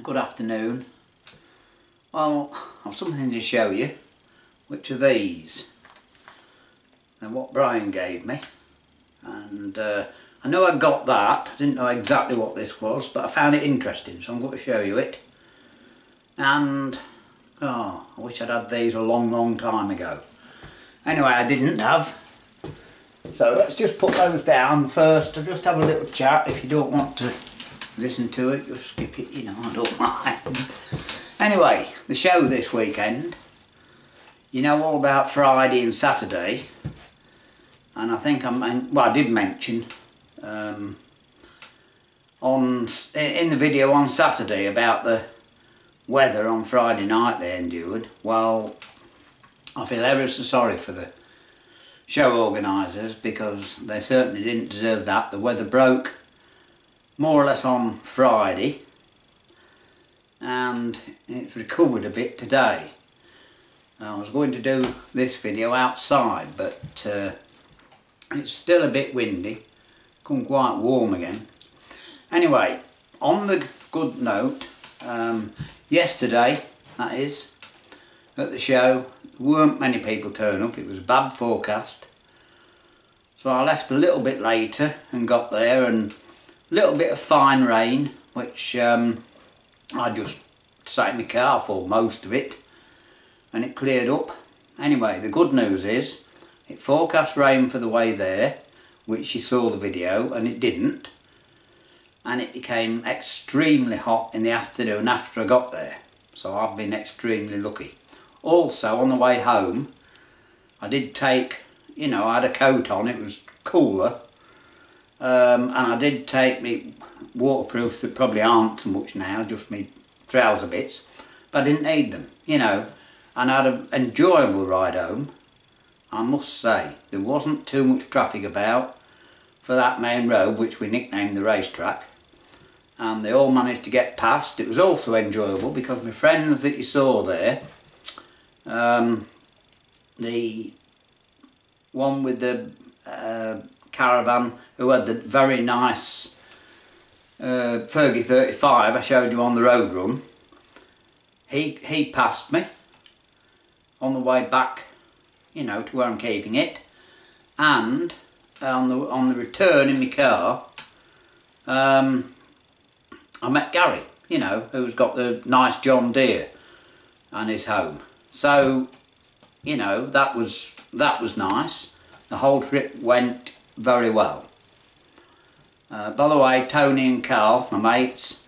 Good afternoon. Well, I've something to show you, which are these. They're what Brian gave me, and I know I got that. I didn't know exactly what this was, but I found it interesting, so I'm going to show you it. And oh, I wish I'd had these a long time ago. Anyway, I didn't have. So let's just put those down first. I'll just have a little chat. If you don't want to listen to it, just skip it, you know, I don't mind. Anyway, the show this weekend, you know all about Friday and Saturday, and I think I did mention in the video on Saturday about the weather on Friday night they endured. Well, I feel ever so sorry for the show organisers, because they certainly didn't deserve that. The weather broke more or less on Friday, and it's recovered a bit today. I was going to do this video outside, but it's still a bit windy, come quite warm again. Anyway, on the good note, yesterday, that is, at the show, there weren't many people turn up. It was a bad forecast, so I left a little bit later and got there, and a little bit of fine rain, which I just sat in my car for most of it, and it cleared up. Anyway, the good news is it forecast rain for the way there, which you saw the video, and it didn't, and it became extremely hot in the afternoon after I got there, so I've been extremely lucky. Also, on the way home, I did take, you know, I had a coat on, it was cooler, and I did take me waterproofs that probably aren't so much now, just me trouser bits, but I didn't need them, you know, and I had an enjoyable ride home. I must say, there wasn't too much traffic about for that main road, which we nicknamed the racetrack, and they all managed to get past. It was also enjoyable because my friends that you saw there, the one with the caravan who had the very nice Fergie 35 I showed you on the road run, he passed me on the way back, you know, to where I'm keeping it, and on the return in my car, I met Gary, you know, who's got the nice John Deere and his home. So, you know, that was nice. The whole trip went very well. By the way, Tony and Carl, my mates,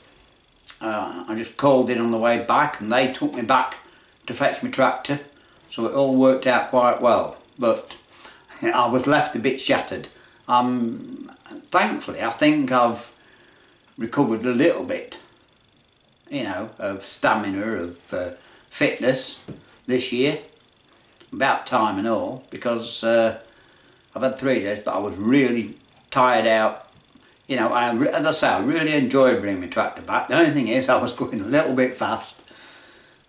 I just called in on the way back, and they took me back to fetch my tractor, so it all worked out quite well. But I was left a bit shattered. Thankfully, I think I've recovered a little bit, you know, of stamina, of fitness this year. About time and all, because I've had 3 days, but I was really tired out. You know, as I say, I really enjoyed bringing my tractor back. The only thing is, I was going a little bit fast,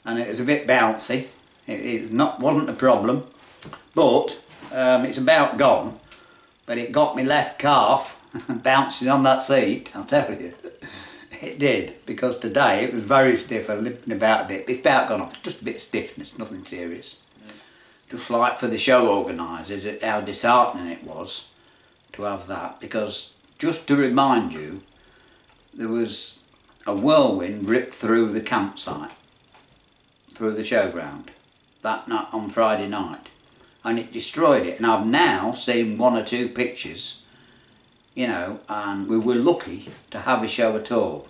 and it was a bit bouncy. It wasn't a problem, but it's about gone. But it got me left calf bouncing on that seat, I'll tell you. It did, because today it was very stiff. I limping about a bit. It's about gone off, just a bit of stiffness, nothing serious. Just like for the show organisers, how disheartening it was to have that, because just to remind you, there was a whirlwind ripped through the campsite, through the showground, that night on Friday night, and it destroyed it. And I've now seen 1 or 2 pictures, you know, and we were lucky to have a show at all.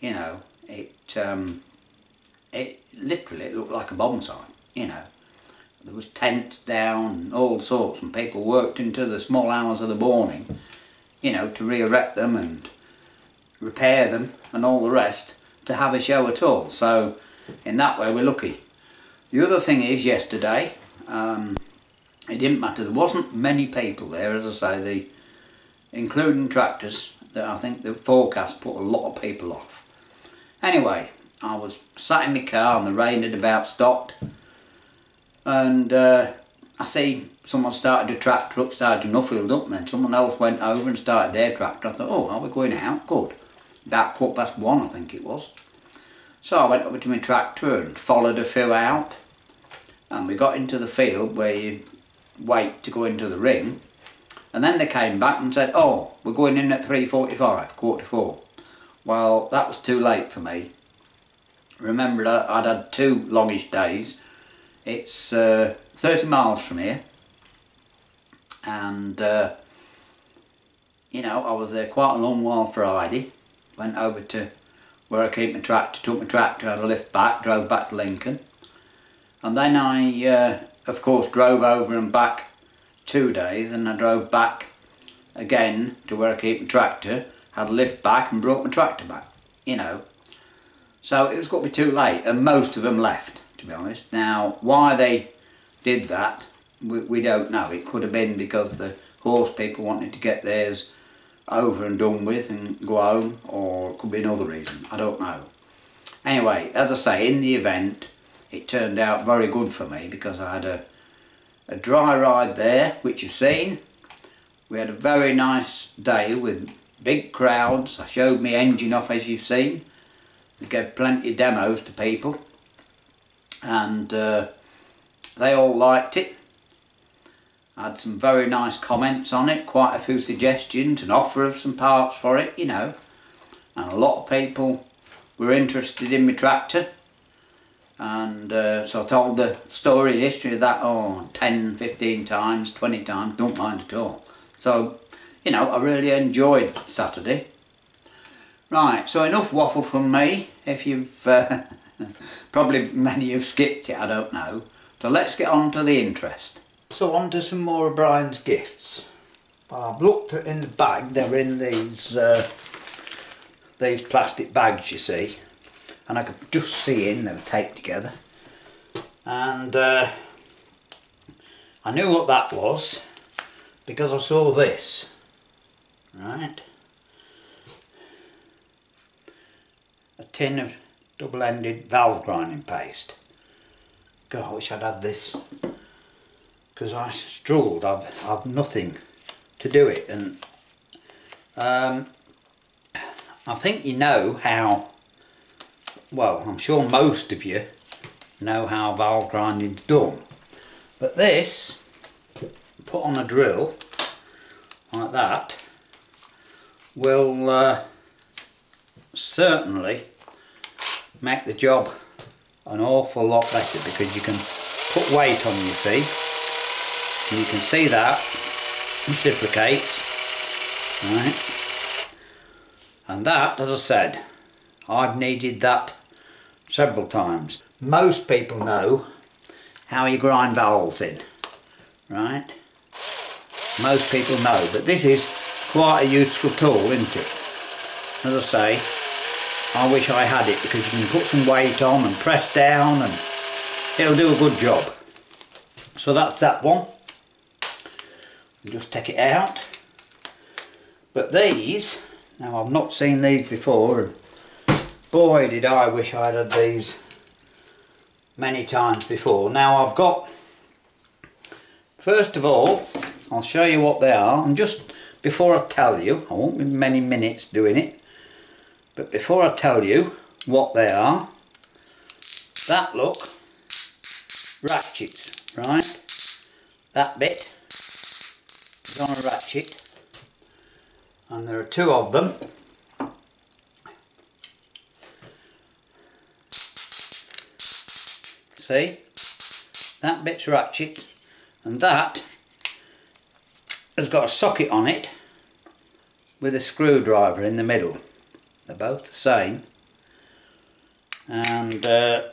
You know, it literally looked like a bomb site, you know. There was tents down and all sorts, and people worked into the small hours of the morning, you know, to re-erect them and repair them and all the rest, to have a show at all. So in that way we're lucky. The other thing is, yesterday, it didn't matter, there wasn't many people there, as I say, including tractors, that I think the forecast put a lot of people off. Anyway, I was sat in my car and the rain had about stopped, and I see someone started a tractor up, started Nuffield up, and then someone else went over and started their tractor. I thought, oh, are we going out? Good. About 1:15, I think it was. So I went over to my tractor and followed a few out, and we got into the field where you wait to go into the ring, and then they came back and said, oh, we're going in at 3:45, 3:45. Well, that was too late for me. Remembered I'd had 2 longish days. It's 30 miles from here, and you know, I was there quite a long while Friday. Went over to where I keep my tractor, took my tractor, had a lift back, drove back to Lincoln, and then I of course drove over and back 2 days, and I drove back again to where I keep my tractor, had a lift back and brought my tractor back, you know. So it was going to be too late, and most of them left, to be honest. Now, why they did that, we don't know. It could have been because the horse people wanted to get theirs over and done with and go home, or it could be another reason, I don't know. Anyway, as I say, in the event, it turned out very good for me because I had a dry ride there, which you've seen. We had a very nice day with big crowds. I showed my engine off, as you've seen. We gave plenty of demos to people, and they all liked it. I had some very nice comments on it, quite a few suggestions, an offer of some parts for it, you know. And a lot of people were interested in my tractor. And so I told the story and history of that, 10, 15 times, 20 times, don't mind at all. So, you know, I really enjoyed Saturday. Right, so enough waffle from me. If you've, probably many have skipped it, I don't know. So let's get on to the interest. So on to some more of Brian's gifts. Well, I've looked in the bag, they're in these plastic bags, you see. And I could just see in, they were taped together. And I knew what that was because I saw this. Right. A tin of double-ended valve grinding paste. God, I wish I'd had this, because I struggled. I've nothing to do it, and I think you know how, well, I'm sure most of you know how valve grinding's done, but this, put on a drill like that, will certainly make the job an awful lot better, because you can put weight on, you see, and you can see that reciprocates, right? And that, as I said, I've needed that several times. Most people know how you grind valves in, right? Most people know, but this is quite a useful tool, isn't it? As I say, I wish I had it, because you can put some weight on and press down and it'll do a good job. So that's that one. Just take it out. But these, now I've not seen these before, and boy did I wish I'd had these many times before. Now I've got, first of all, I'll show you what they are, and just before I tell you, I won't be many minutes doing it, but before I tell you what they are, that look, ratchets, right? That bit is on a ratchet, and there are 2 of them. See, that bit's ratchet, and that has got a socket on it with a screwdriver in the middle. They're both the same, and they're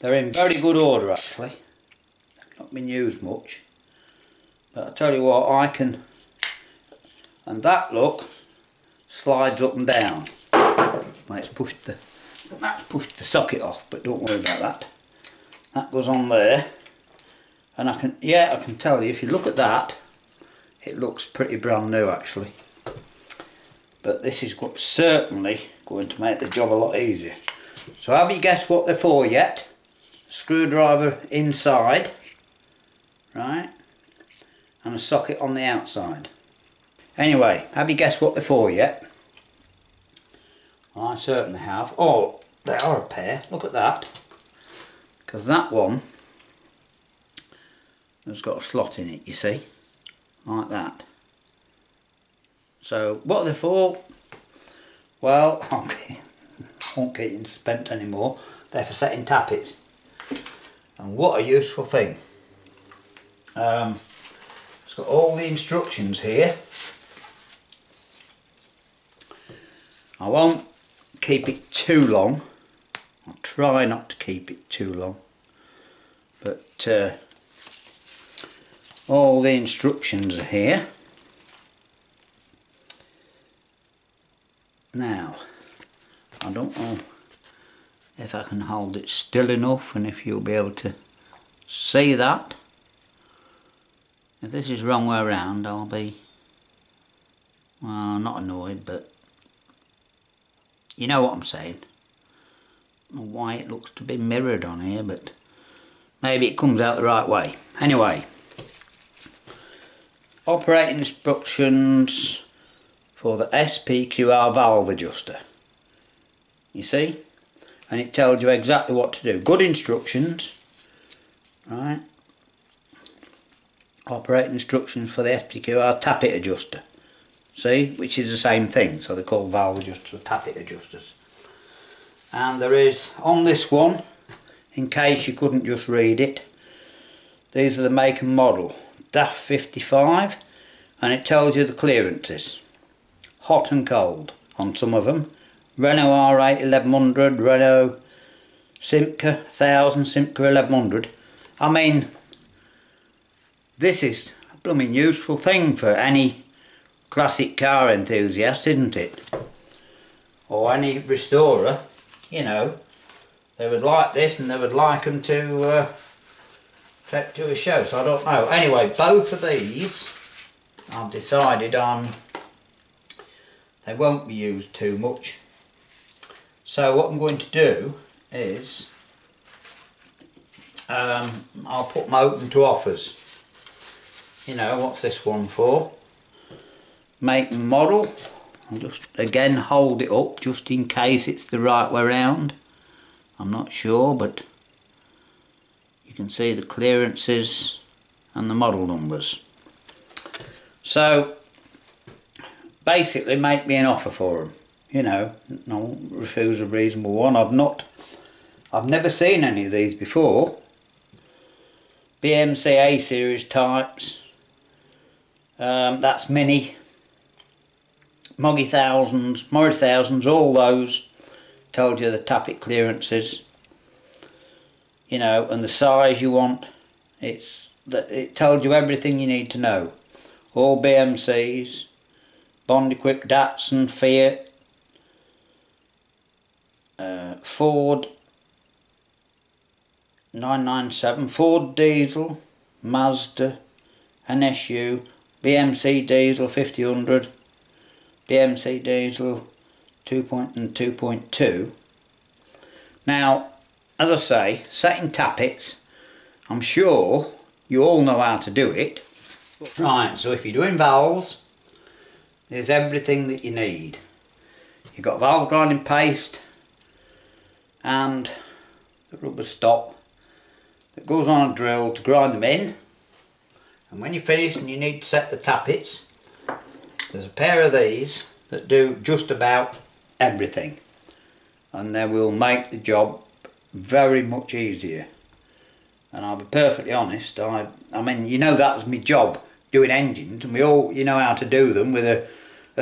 in very good order actually. They've not been used much, but I tell you what, I can, and that look slides up and down. That's pushed the socket off, but don't worry about that. That goes on there, and I can tell you, if you look at that, it looks pretty brand new actually. But this is certainly going to make the job a lot easier. So have you guessed what they're for yet? Screwdriver inside, right, and a socket on the outside. Anyway, have you guessed what they're for yet? I certainly have. Oh, they are a pair, look at that. Because that one has got a slot in it, you see, like that. So what are they for? Well, I won't get in spent anymore. They're for setting tappets. And what a useful thing. It's got all the instructions here. I won't keep it too long. I'll try not to keep it too long. But all the instructions are here. Now, I don't know if I can hold it still enough and if you'll be able to see that. If this is wrong way around, I'll be, well, not annoyed, but you know what I'm saying. I don't know why it looks to be mirrored on here, but maybe it comes out the right way. Anyway, operating instructions for the SPQR valve adjuster. You see? And it tells you exactly what to do. Good instructions, right? Operating instructions for the SPQR tappet adjuster. See? Which is the same thing. So they're called valve adjusters or tappet adjusters. And there is, on this one, in case you couldn't just read it, these are the make and model. DAF 55, and it tells you the clearances. Hot and cold on some of them. Renault R8 1100, Renault Simca 1000, Simca 1100. I mean, this is a blooming useful thing for any classic car enthusiast, isn't it? Or any restorer, you know. They would like this and they would like them to take to a show, so I don't know. Anyway, both of these I've decided on, they won't be used too much. So what I'm going to do is I'll put them open to offers. You know, what's this one for? Make and model. I'll just again hold it up just in case it's the right way round. I'm not sure, but you can see the clearances and the model numbers. So basically make me an offer for them. You know, no, refuse a reasonable one. I've never seen any of these before. BMC A series types. That's Mini, Moggy Thousands, Mori Thousands, all those. Told you the tappet clearances. You know, and the size you want. It told you everything you need to know. All BMCs, Bond equipped Datsun, Fiat, Ford 997, Ford diesel, Mazda, NSU, BMC diesel 5000, BMC diesel 2.2. Now, as I say, setting tappets, I'm sure you all know how to do it. Right, so if you're doing valves, there's everything that you need. You've got valve grinding paste and the rubber stop that goes on a drill to grind them in. And when you're finished and you need to set the tappets, there's a pair of these that do just about everything, and they will make the job very much easier. And I'll be perfectly honest, I mean, you know, that was my job, doing engines, and we all, you know how to do them with a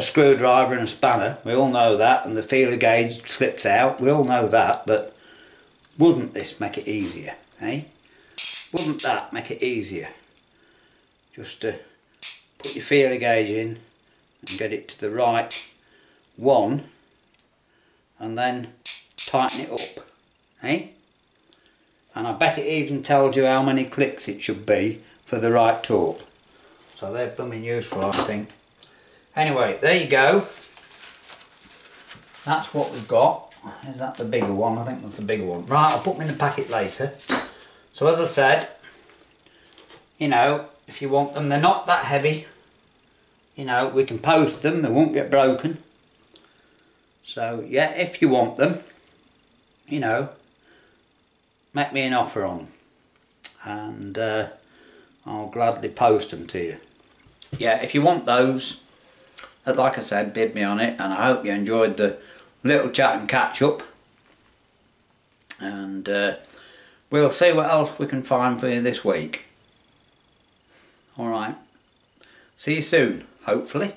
screwdriver and a spanner. We all know that, and the feeler gauge slips out, we all know that, but wouldn't this make it easier, eh? Wouldn't that make it easier? Just to put your feeler gauge in and get it to the right one, and then tighten it up, eh? And I bet it even tells you how many clicks it should be for the right torque. So they're blooming useful, I think. Anyway, there you go. That's what we've got. Is that the bigger one? I think that's the bigger one. Right, I'll put them in the packet later. So as I said, you know, if you want them, they're not that heavy. You know, we can post them, they won't get broken. So yeah, if you want them, you know, make me an offer on, and I'll gladly post them to you. Yeah, if you want those, like I said, bid me on it, and I hope you enjoyed the little chat and catch up, and we'll see what else we can find for you this week. Alright, see you soon, hopefully.